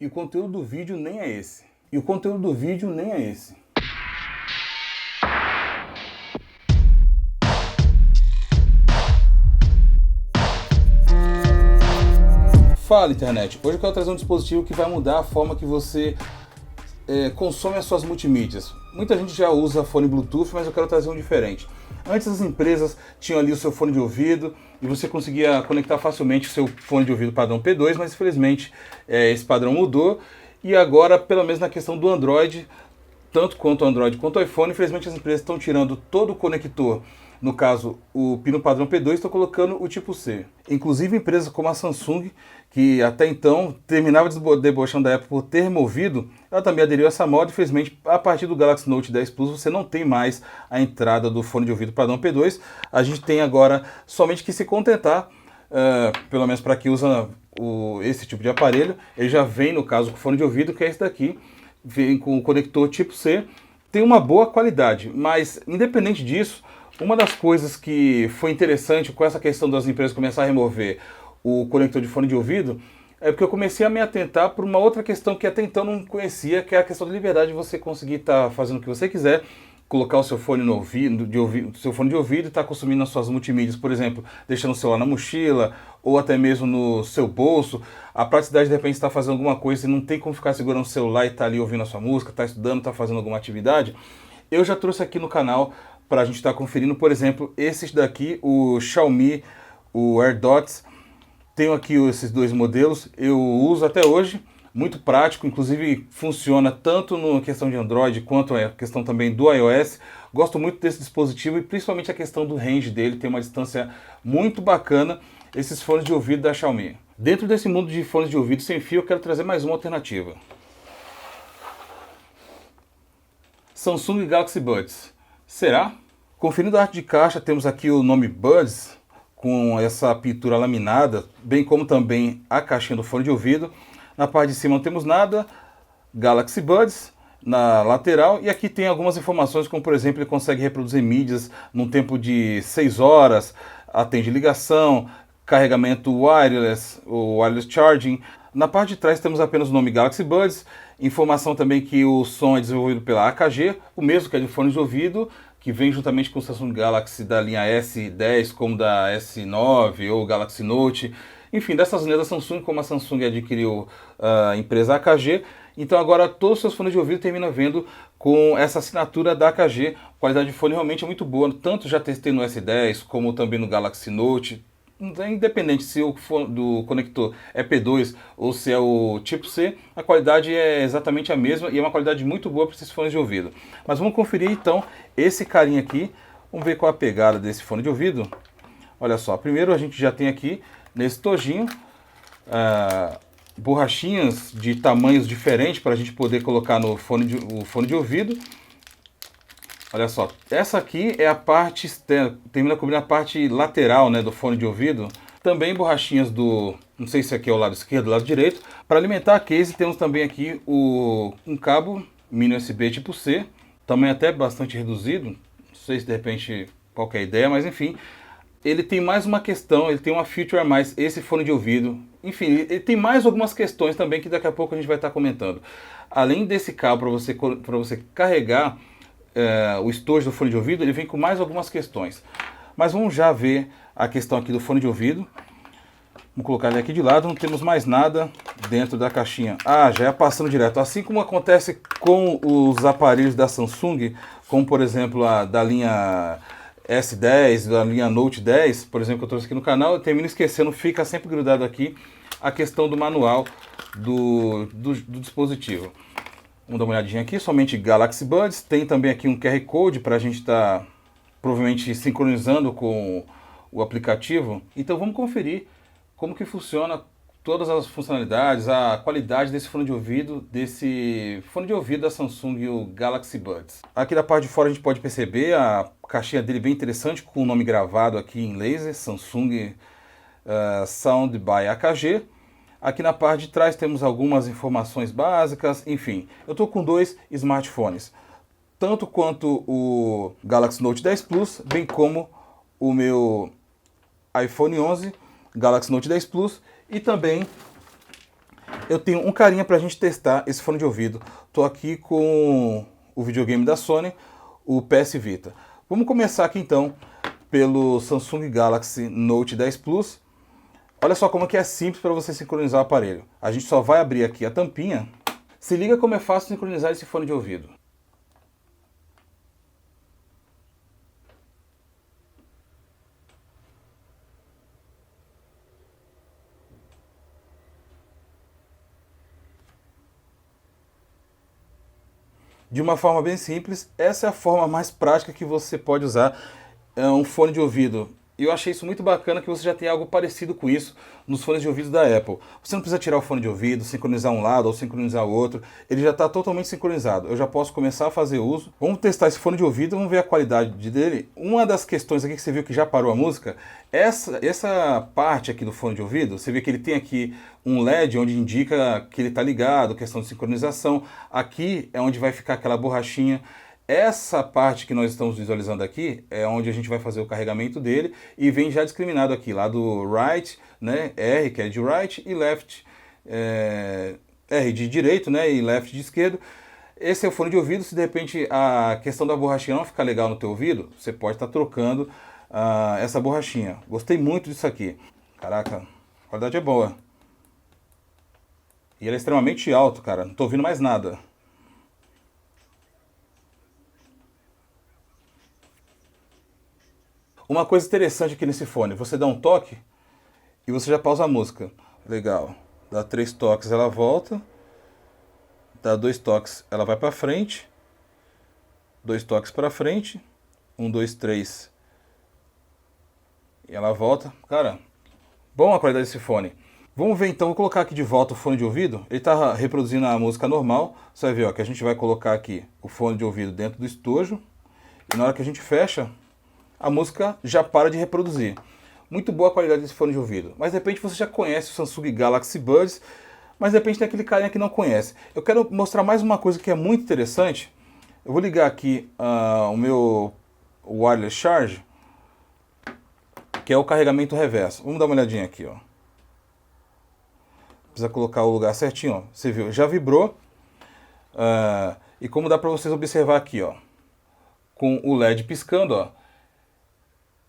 E o conteúdo do vídeo nem é esse. E o conteúdo do vídeo nem é esse. Fala, internet! Hoje eu quero trazer um dispositivo que vai mudar a forma que você consome as suas multimídias. Muita gente já usa fone Bluetooth, mas eu quero trazer um diferente. Antes as empresas tinham ali o seu fone de ouvido e você conseguia conectar facilmente o seu fone de ouvido padrão P2, mas infelizmente esse padrão mudou e agora, pelo menos na questão do Android, tanto quanto o Android quanto o iPhone, infelizmente as empresas estão tirando todo o conector, no caso o pino padrão P2, estão colocando o tipo C. Inclusive empresas como a Samsung, que até então terminava debochando da Apple por ter removido, ela também aderiu a essa moda. Infelizmente, a partir do Galaxy Note 10 Plus você não tem mais a entrada do fone de ouvido padrão P2. A gente tem agora somente que se contentar, pelo menos para quem usa esse tipo de aparelho, ele já vem no caso com fone de ouvido, que é esse daqui, vem com o conector tipo C, tem uma boa qualidade, mas independente disso, uma das coisas que foi interessante com essa questão das empresas começar a remover o conector de fone de ouvido é porque eu comecei a me atentar por uma outra questão que até então não conhecia, que é a questão da liberdade de você conseguir estar fazendo o que você quiser, colocar o seu fone no ouvido, seu fone de ouvido e estar consumindo as suas multimídias, por exemplo, deixando o celular na mochila ou até mesmo no seu bolso. A praticidade de repente está fazendo alguma coisa e não tem como ficar segurando o celular e estar ali ouvindo a sua música, está estudando, está fazendo alguma atividade. Eu já trouxe aqui no canal para a gente estar conferindo, por exemplo, esses daqui, o Xiaomi, o AirDots. Tenho aqui esses dois modelos, eu uso até hoje, muito prático, inclusive funciona tanto na questão de Android quanto a questão também do iOS. Gosto muito desse dispositivo e principalmente a questão do range dele, tem uma distância muito bacana, esses fones de ouvido da Xiaomi. Dentro desse mundo de fones de ouvido sem fio, eu quero trazer mais uma alternativa. Samsung Galaxy Buds. Será? Conferindo a arte de caixa, temos aqui o nome Buds, com essa pintura laminada, bem como também a caixinha do fone de ouvido. Na parte de cima não temos nada, Galaxy Buds na lateral, e aqui tem algumas informações, como por exemplo, ele consegue reproduzir mídias num tempo de 6 horas, atende ligação, carregamento wireless, o wireless charging. Na parte de trás temos apenas o nome Galaxy Buds, informação também que o som é desenvolvido pela AKG, o mesmo que é de fone de ouvido, que vem juntamente com o Samsung Galaxy da linha S10, como da S9 ou Galaxy Note. Enfim, dessas linhas da Samsung, como a Samsung adquiriu a empresa AKG, então agora todos os seus fones de ouvido terminam vendo com essa assinatura da AKG. A qualidade de fone realmente é muito boa, tanto já testei no S10 como também no Galaxy Note. Independente se o do conector é P2 ou se é o tipo C, a qualidade é exatamente a mesma e é uma qualidade muito boa para esses fones de ouvido. Mas vamos conferir então esse carinha aqui, vamos ver qual é a pegada desse fone de ouvido. Olha só, primeiro a gente já tem aqui nesse tojinho borrachinhas de tamanhos diferentes para a gente poder colocar no fone de ouvido. Olha só, essa aqui é a parte externa, termina cobrindo a parte lateral, né, do fone de ouvido. Também borrachinhas não sei se aqui é o lado esquerdo ou o lado direito. Para alimentar a case temos também aqui um cabo mini USB tipo C, tamanho até bastante reduzido. Não sei se de repente qual que é a ideia, mas enfim. Ele tem mais uma questão, ele tem uma feature a mais, esse fone de ouvido. Enfim, ele tem mais algumas questões também que daqui a pouco a gente vai estar comentando. Além desse cabo para você carregar o estojo do fone de ouvido, ele vem com mais algumas questões. Mas vamos já ver a questão aqui do fone de ouvido. Vamos colocar ele aqui de lado, não temos mais nada dentro da caixinha. Já é passando direto. Assim como acontece com os aparelhos da Samsung, como por exemplo a da linha S10, da linha Note 10, por exemplo, que eu trouxe aqui no canal, eu termino esquecendo, fica sempre grudado aqui a questão do manual do dispositivo. Vamos dar uma olhadinha aqui, somente Galaxy Buds. Tem também aqui um QR Code para a gente estar provavelmente sincronizando com o aplicativo. Então vamos conferir como que funciona todas as funcionalidades, a qualidade desse fone de ouvido da Samsung, o Galaxy Buds. Aqui da parte de fora a gente pode perceber a caixinha dele bem interessante, com o nome gravado aqui em laser, Samsung Sound by AKG. Aqui na parte de trás temos algumas informações básicas, enfim. Eu estou com dois smartphones, tanto quanto o Galaxy Note 10 Plus, bem como o meu iPhone 11, Galaxy Note 10 Plus, e também Eu tenho um carinha pra gente testar esse fone de ouvido. Tô aqui com o videogame da Sony, o PS Vita. Vamos começar aqui então pelo Samsung Galaxy Note 10 Plus. Olha só como que é simples para você sincronizar o aparelho. A gente só vai abrir aqui a tampinha. Se liga como é fácil sincronizar esse fone de ouvido. De uma forma bem simples, essa é a forma mais prática que você pode usar um fone de ouvido. E eu achei isso muito bacana que você já tem algo parecido com isso nos fones de ouvido da Apple. Você não precisa tirar o fone de ouvido, sincronizar um lado ou sincronizar o outro. Ele já está totalmente sincronizado. Eu já posso começar a fazer uso. Vamos testar esse fone de ouvido, vamos ver a qualidade dele. Uma das questões aqui que você viu que já parou a música, essa parte aqui do fone de ouvido, você vê que ele tem aqui um LED onde indica que ele está ligado, questão de sincronização. Aqui é onde vai ficar aquela borrachinha. Essa parte que nós estamos visualizando aqui é onde a gente vai fazer o carregamento dele e vem já discriminado aqui, lá do right, né, R que é de right e left, R de direito, né, e left de esquerdo. Esse é o fone de ouvido. Se de repente a questão da borrachinha não ficar legal no teu ouvido, você pode estar trocando essa borrachinha. Gostei muito disso aqui. Caraca, a qualidade é boa. E ele é extremamente alto, cara, não tô ouvindo mais nada. Uma coisa interessante aqui nesse fone, você dá um toque e você já pausa a música. Legal. Dá 3 toques, ela volta. Dá 2 toques, ela vai para frente. 2 toques para frente. 1, 2, 3. E ela volta. Cara, bom a qualidade desse fone. Vamos ver então, vou colocar aqui de volta o fone de ouvido. Ele está reproduzindo a música normal. Você vai ver ó, que a gente vai colocar aqui o fone de ouvido dentro do estojo. E na hora que a gente fecha, a música já para de reproduzir. Muito boa a qualidade desse fone de ouvido. Mas de repente você já conhece o Samsung Galaxy Buds, mas de repente tem aquele carinha que não conhece. Eu quero mostrar mais uma coisa que é muito interessante. Eu vou ligar aqui o meu wireless charge, que é o carregamento reverso. Vamos dar uma olhadinha aqui, ó. Precisa colocar o lugar certinho, ó. Você viu, já vibrou. E como dá para vocês observar aqui, ó, com o LED piscando, ó,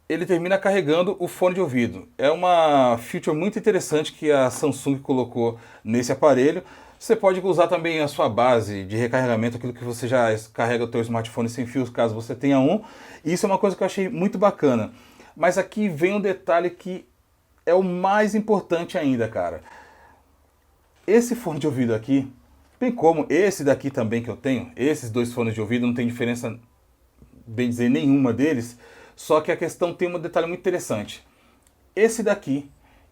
ele termina carregando o fone de ouvido. É uma feature muito interessante que a Samsung colocou nesse aparelho. Você pode usar também a sua base de recarregamento, aquilo que você já carrega o seu smartphone sem fios, caso você tenha um. E isso é uma coisa que eu achei muito bacana. Mas aqui vem um detalhe que é o mais importante ainda, cara. Esse fone de ouvido aqui, bem como esse daqui também que eu tenho, esses dois fones de ouvido, não tem diferença, bem dizer, nenhuma deles. Só que a questão tem um detalhe muito interessante. Esse daqui,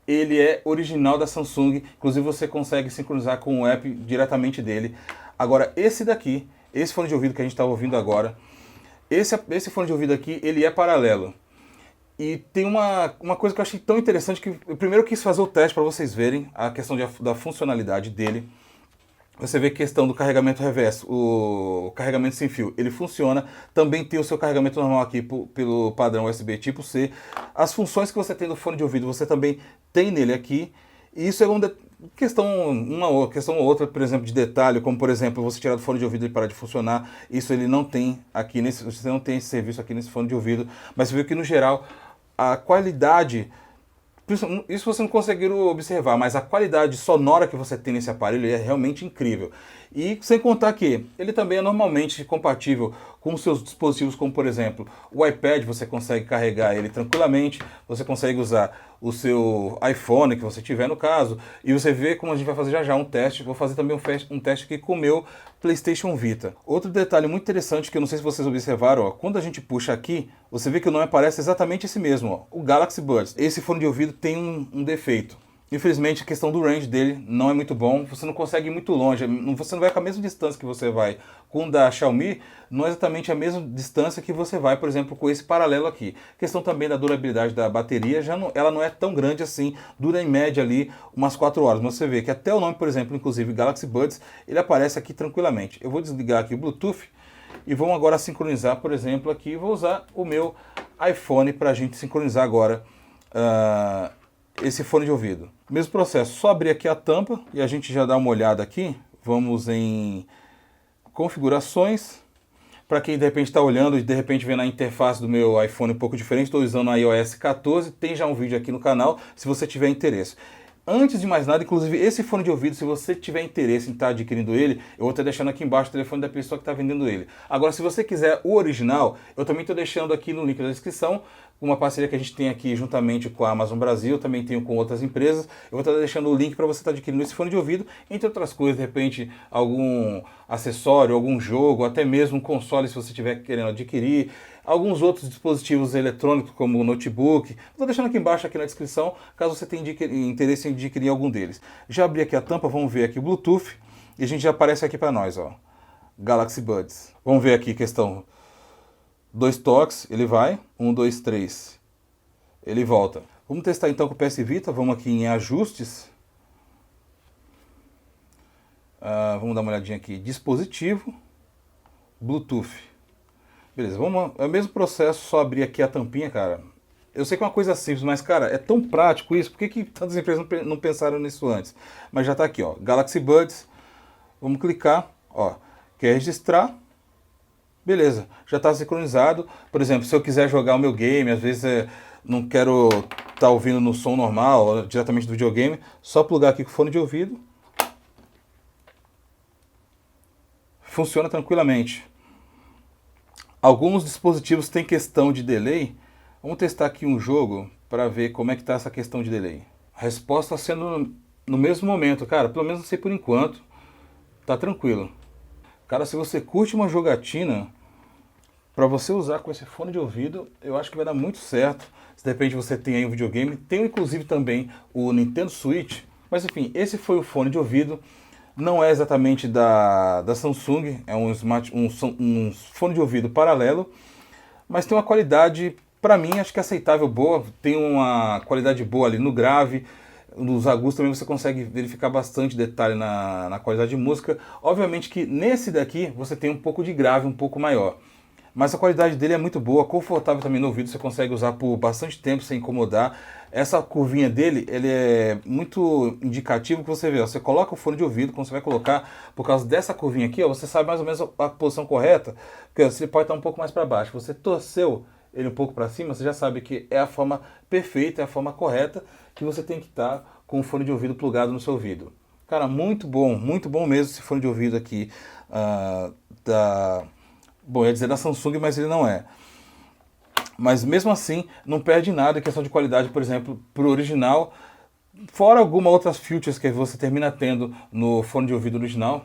ele é original da Samsung, inclusive você consegue sincronizar com o app diretamente dele. Agora, esse daqui, esse fone de ouvido que a gente está ouvindo agora, esse fone de ouvido aqui, ele é paralelo. E tem uma coisa que eu achei tão interessante, que eu primeiro quis fazer o teste para vocês verem a questão da funcionalidade dele. Você vê a questão do carregamento reverso, o carregamento sem fio, ele funciona. Também tem o seu carregamento normal aqui pelo padrão USB tipo C. As funções que você tem no fone de ouvido, você também tem nele aqui. E isso é uma questão ou outra, por exemplo, de detalhe, como por exemplo, você tirar do fone de ouvido e parar de funcionar. Isso ele não tem aqui, você não tem esse serviço aqui nesse fone de ouvido. Mas você vê que no geral, a qualidade... Isso você não conseguiram observar, mas a qualidade sonora que você tem nesse aparelho é realmente incrível. E sem contar que ele também é normalmente compatível com seus dispositivos, como por exemplo, o iPad, você consegue carregar ele tranquilamente, você consegue usar o seu iPhone que você tiver no caso, e você vê como a gente vai fazer já já um teste. Vou fazer também um teste aqui com o meu PlayStation Vita. Outro detalhe muito interessante que eu não sei se vocês observaram, ó, quando a gente puxa aqui, você vê que o nome aparece exatamente esse mesmo, ó, o Galaxy Buds. Esse fone de ouvido tem um defeito. Infelizmente a questão do range dele não é muito bom, você não consegue ir muito longe, você não vai com a mesma distância que você vai com o da Xiaomi, não é exatamente a mesma distância que você vai, por exemplo, com esse paralelo aqui. Questão também da durabilidade da bateria, ela não é tão grande assim, dura em média ali umas 4 horas, mas você vê que até o nome, por exemplo, inclusive Galaxy Buds, ele aparece aqui tranquilamente. Eu vou desligar aqui o Bluetooth e vamos agora sincronizar, por exemplo, aqui, vou usar o meu iPhone para a gente sincronizar agora esse fone de ouvido. Mesmo processo, só abrir aqui a tampa e a gente já dá uma olhada aqui. Vamos em configurações. Para quem de repente está olhando e de repente vendo a interface do meu iPhone um pouco diferente, estou usando a iOS 14, tem já um vídeo aqui no canal, se você tiver interesse. Antes de mais nada, inclusive esse fone de ouvido, se você tiver interesse em estar adquirindo ele, eu vou estar deixando aqui embaixo o telefone da pessoa que está vendendo ele. Agora, se você quiser o original, eu também estou deixando aqui no link da descrição uma parceria que a gente tem aqui juntamente com a Amazon Brasil, também tenho com outras empresas. Eu vou estar deixando o link para você estar adquirindo esse fone de ouvido, entre outras coisas, de repente algum acessório, algum jogo, até mesmo um console se você estiver querendo adquirir, alguns outros dispositivos eletrônicos como o notebook. Estou deixando aqui embaixo aqui na descrição, caso você tenha interesse em adquirir algum deles. Já abri aqui a tampa, vamos ver aqui o Bluetooth e a gente já aparece aqui para nós, ó, Galaxy Buds. Vamos ver aqui questão 2 toques, ele vai, 1, 2, 3, ele volta. Vamos testar então com o PS Vita, vamos aqui em ajustes, vamos dar uma olhadinha aqui, dispositivo, Bluetooth. Beleza, vamos, é o mesmo processo, só abrir aqui a tampinha, cara. Eu sei que é uma coisa simples, mas cara, é tão prático isso, por que tantas empresas não pensaram nisso antes? Mas já tá aqui, ó, Galaxy Buds, vamos clicar, ó, quer registrar? Beleza, já está sincronizado. Por exemplo, se eu quiser jogar o meu game, às vezes não quero estar ouvindo no som normal, diretamente do videogame, só plugar aqui com o fone de ouvido. Funciona tranquilamente. Alguns dispositivos têm questão de delay. Vamos testar aqui um jogo para ver como é que está essa questão de delay. A resposta está sendo no mesmo momento, cara, pelo menos não sei por enquanto. Tá tranquilo. Cara, se você curte uma jogatina, para você usar com esse fone de ouvido, eu acho que vai dar muito certo. Se de repente você tem aí um videogame, tem inclusive também o Nintendo Switch. Mas enfim, esse foi o fone de ouvido. Não é exatamente da Samsung, é um fone de ouvido paralelo. Mas tem uma qualidade, para mim, acho que aceitável, boa. Tem uma qualidade boa ali no grave. Nos agudos também você consegue verificar bastante detalhe na qualidade de música. Obviamente que nesse daqui você tem um pouco de grave um pouco maior. Mas a qualidade dele é muito boa, confortável também no ouvido, você consegue usar por bastante tempo sem incomodar. Essa curvinha dele, ele é muito indicativo que você vê, ó, você coloca o fone de ouvido, quando você vai colocar, por causa dessa curvinha aqui, ó, você sabe mais ou menos a posição correta, porque ó, você pode estar um pouco mais para baixo. Você torceu ele um pouco para cima, você já sabe que é a forma perfeita, é a forma correta que você tem que estar com o fone de ouvido plugado no seu ouvido. Cara, muito bom mesmo esse fone de ouvido aqui Bom, eu ia dizer da Samsung, mas ele não é. Mas mesmo assim, não perde nada em questão de qualidade, por exemplo, pro original. Fora algumas outras features que você termina tendo no fone de ouvido original.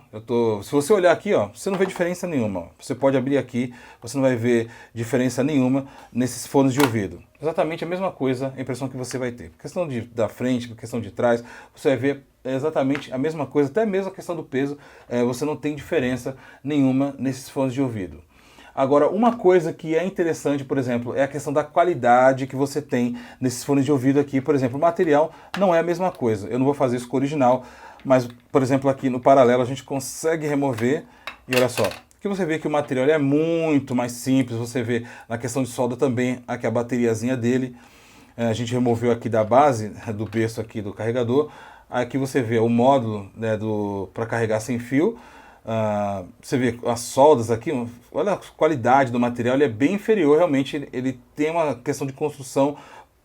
Se você olhar aqui, ó, você não vê diferença nenhuma. Você pode abrir aqui, você não vai ver diferença nenhuma nesses fones de ouvido. Exatamente a mesma coisa, a impressão que você vai ter. Questão da frente, questão de trás, você vai ver exatamente a mesma coisa, até mesmo a questão do peso, você não tem diferença nenhuma nesses fones de ouvido. Agora, uma coisa que é interessante, por exemplo, é a questão da qualidade que você tem nesses fones de ouvido aqui. Por exemplo, o material não é a mesma coisa. Eu não vou fazer isso com o original, mas, por exemplo, aqui no paralelo a gente consegue remover e olha só. Aqui você vê que o material é muito mais simples, você vê na questão de solda também, aqui a bateriazinha dele. A gente removeu aqui da base, do berço aqui do carregador. Aqui você vê o módulo, né, para carregar sem fio. Você vê as soldas aqui, olha a qualidade do material, ele é bem inferior, realmente ele tem uma questão de construção,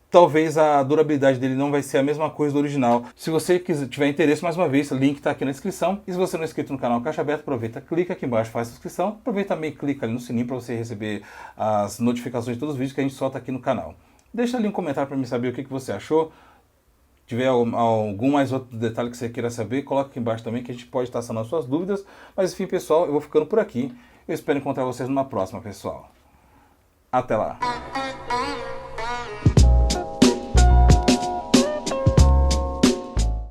talvez a durabilidade dele não vai ser a mesma coisa do original. Se você tiver interesse, mais uma vez, o link está aqui na descrição. E se você não é inscrito no canal Caixa Aberta, aproveita, clica aqui embaixo, faz a inscrição, aproveita também e clica ali no sininho para você receber as notificações de todos os vídeos que a gente solta aqui no canal. Deixa ali um comentário para mim saber o que você achou. Se tiver algum mais outro detalhe que você queira saber, coloca aqui embaixo também que a gente pode estar sanando suas dúvidas. Mas enfim, pessoal, eu vou ficando por aqui. Eu espero encontrar vocês numa próxima, pessoal. Até lá!